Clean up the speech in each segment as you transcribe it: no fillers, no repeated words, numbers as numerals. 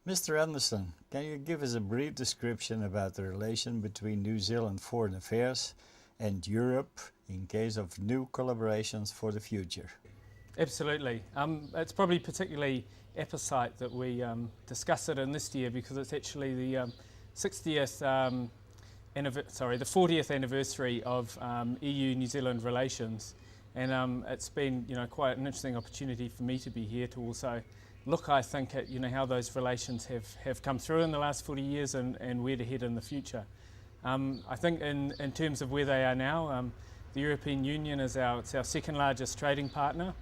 Mr. Anderson, can you give us a brief description about the relation between New Zealand Foreign Affairs and Europe in case of new collaborations for the future? Absolutely. It's probably particularly apposite that we discuss it in this year because it's actually the 40th anniversary of EU-New Zealand relations, and it's been quite an interesting opportunity for me to be here to also look, I think, at how those relations have come through in the last 40 years and where to head in the future. I think in terms of where they are now, the European Union is our second largest trading partner.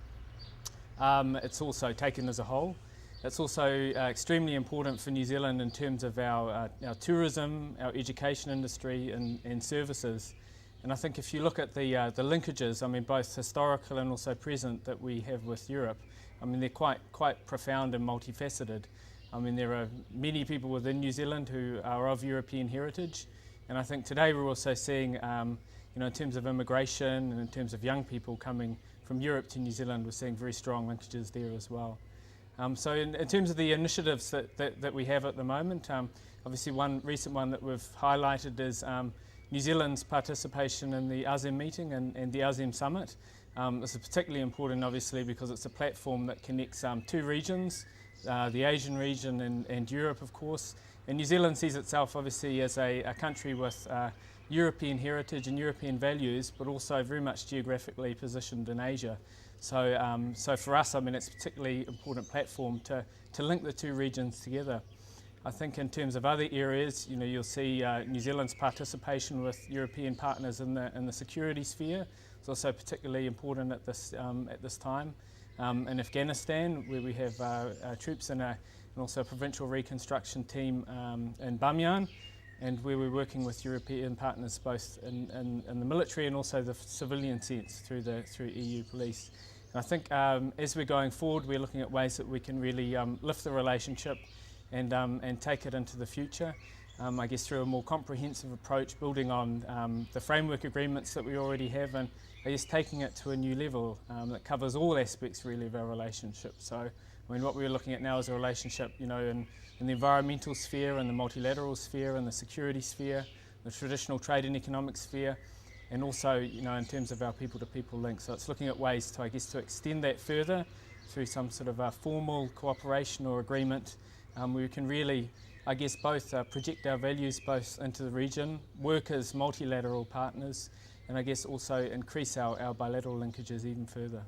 It's also taken as a whole. It's also extremely important for New Zealand in terms of our tourism, our education industry and services. And I think if you look at the linkages, both historical and also present, that we have with Europe, they're quite profound and multifaceted. There are many people within New Zealand who are of European heritage, and I think today we're also seeing, in terms of immigration and in terms of young people coming from Europe to New Zealand, we're seeing very strong linkages there as well. So in terms of the initiatives that we have at the moment, obviously one recent one that we've highlighted is New Zealand's participation in the ASEM meeting and the ASEM summit. This is particularly important obviously because it's a platform that connects two regions, the Asian region and Europe of course. And New Zealand sees itself obviously as a country with European heritage and European values, but also very much geographically positioned in Asia. So for us, it's a particularly important platform to link the two regions together. I think in terms of other areas, you'll see New Zealand's participation with European partners in the security sphere. It's also particularly important at this time. In Afghanistan, where we have troops and also a provincial reconstruction team in Bamyan, and where we're working with European partners both in the military and also the civilian sense through EU police. And I think as we're going forward, we're looking at ways that we can really lift the relationship and take it into the future. I guess through a more comprehensive approach, building on the framework agreements that we already have, and I guess taking it to a new level that covers all aspects really of our relationship. So what we're looking at now is a relationship in the environmental sphere and the multilateral sphere and the security sphere, the traditional trade and economic sphere, and also in terms of our people-to-people link. So it's looking at ways to extend that further through some sort of a formal cooperation or agreement where we can really both project our values both into the region, work as multilateral partners, and also increase our bilateral linkages even further.